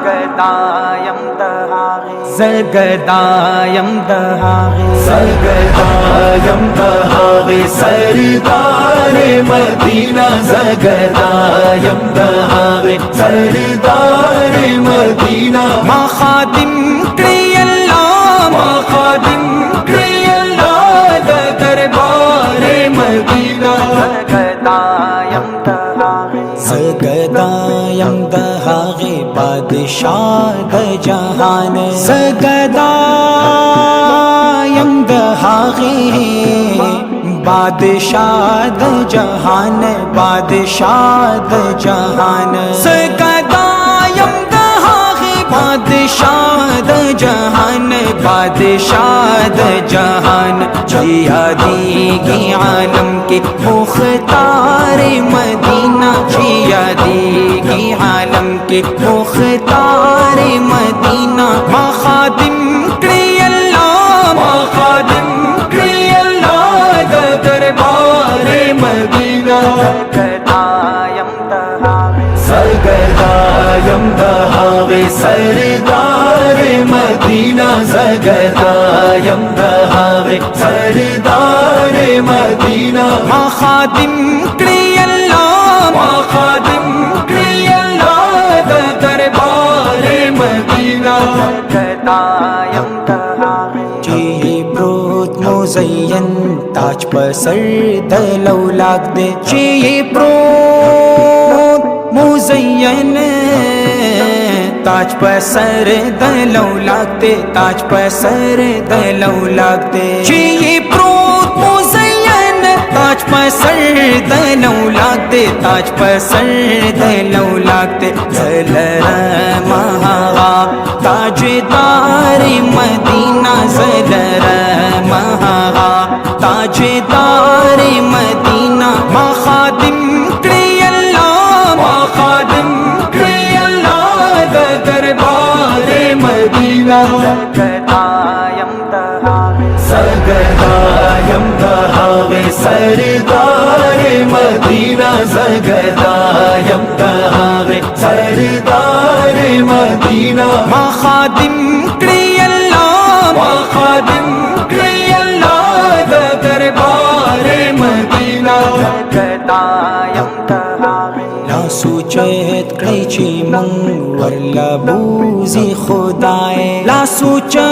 زگدایم دهاغی زگدایم دهاغی زگدایم دهاغی سردار مدینہ زگدایم دهاغی سردار مدینہ ما خادم کری اللہ ما خادم کری اللہ دا دربار مدینہ زگدایم دهاغی زگدایم دهاغی بادشاہ د جہان زگدایم دهاغی بادشاہ د جہان بادشاہ د جہان زگدایم دهاغی بادشاہ د جہان بادشاہ د جہان جیا دیگی عالم کے مختار مدینہ جیا دیگی عالم کے مختار مدینہ ما خادم کری اللہ ما خادم کری اللہ دا دربار مدینہ زگدایم دهاغی زگدایم دهاغی سردار مدینہ زگدایم دهاغی سردار مدینہ ما خادم کری اللہ ما خادم کری اللہ دا دربار مدینہ زگدایم دهاغی جی پروت مزین تاج پر سر دلولاک دے جی پروت مزین تاج پر سر دلولاک دے تاج پر سر دلولاک دے جی پروت مزین تاج پر سر دلولاک دے تاج پر سر دلولاک دے زلر مہاغا تاجدار مدینہ زلر مہاغا تاجدار مدینہ ما خادم کری اللہ ما خادم کری اللہ دا دربار مدینہ زگدایم دهاغی زگدایم دهاغی سردار مدینہ زگدایم دهاغی سردار مدینہ ما خادم کری اللہ ما خادم کری اللہ دا دربار مدینہ زگدایم دهاغی لا سوچت کړی چې مونږ ورلا بوزي خدای لا سوچت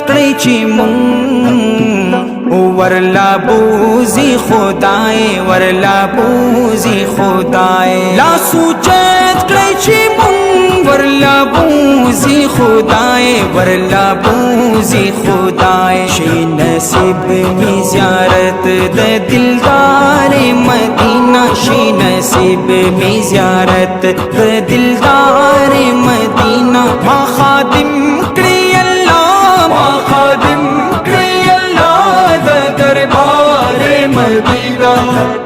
کړی چې مونږ ورلا بوزي خدای ورلا بوزي خدای لا سوچت کړی چې مونږ ورلا بوزي خدای ورلا بوزي خدای شي نصیب می زیارت د دلدار مدینہ شي نصیب می زیارت د دلدار مدینہ ما خادم کری اللہ ما خادم کری اللہ دا دربار مدینہ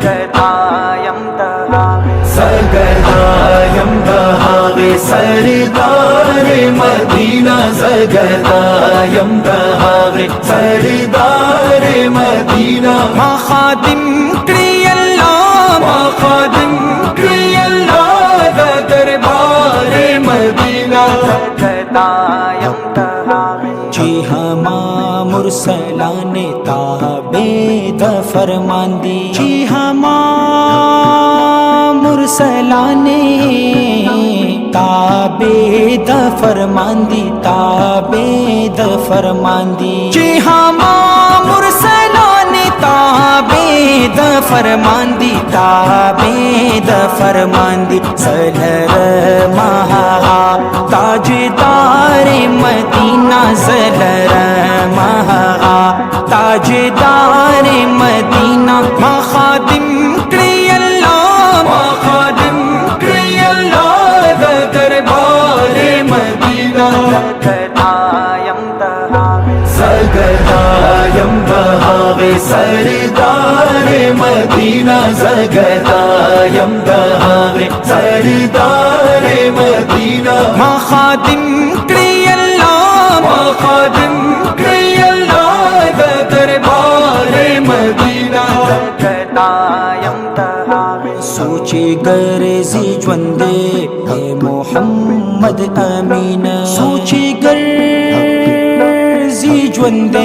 زگدایم دهاغی زگدایم دهاغی سردار مدینہ زگدایم دهاغی سردار مدینہ ما خادم کری اللہ ما خادم کری اللہ دا دربار مدینہ زگدایم دهاغی جی ہما مرسلان تابع د فرمان دی جی ہما مرسلان تابع د فرمان دی تابع د فرمان دی جی ہما مرسلان تابع د فرمان دی تابع د فرمان دی زلر مہاغا تاجدار مدینہ زلر مہاغا تاجدار مدینہ ما خادم کری اللہ ما خادم کری اللہ دا دربار مدینہ زگدایم دهاغی زگدایم دهاغی سردار مدینہ زگدایم دهاغی سردار مدینہ ما خادم کری اللہ ما خادم کری اللہ دا دربار مدینہ زگدایم دهاغی سوچی گرزی جوندے اے محمد محمد امین سوچی گرزی جوندے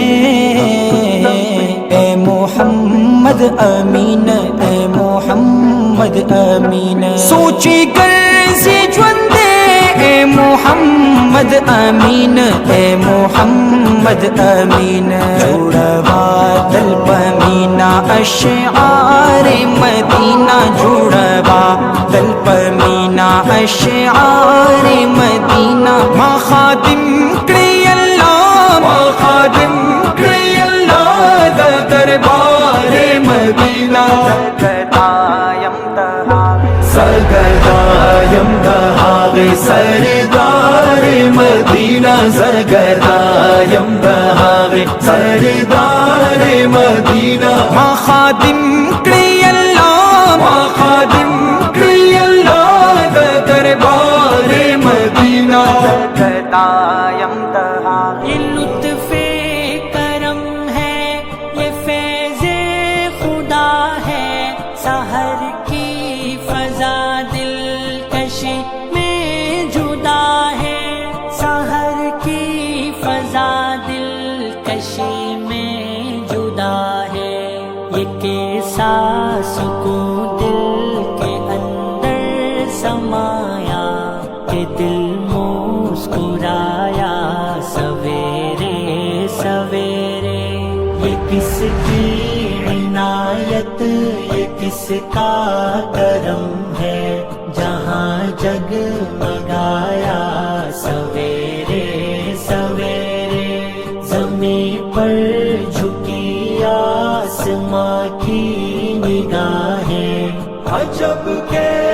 اے محمد امین اے محمد امین سوچی گرزی جوندے اے محمد امین اے محمد امین جوڑوا دل پمینا اشعار مدینہ جوڑوا دل پمینا اشعار مدینہ ما خادم کری اللہ ما خادم کری اللہ دا دربار مدینہ سرگردایم دہاوے سرگردایم دہاوے سردار مدینہ سرگردایم دہاوے سردار مدینہ ما خادم کری اللہ ما خادم کری اللہ دا دربار مدینہ سرگردایم دہاوے یہ لطف کرم ہے یہ فیض خدا ہے سحر کی فضا دلکش میں جدا ہے سحر کی فضا دلکش میں جدا ہے یہ کیسا سکون دل کے اندر سمایا کہ دل مسکرایا سویرے سویرے یہ کس کی عنایت یہ کس کا کرم ہے جہاں جگمگایا سویرے سویرے زمین پر جھکی آسماں کی نگاہیں عجب کے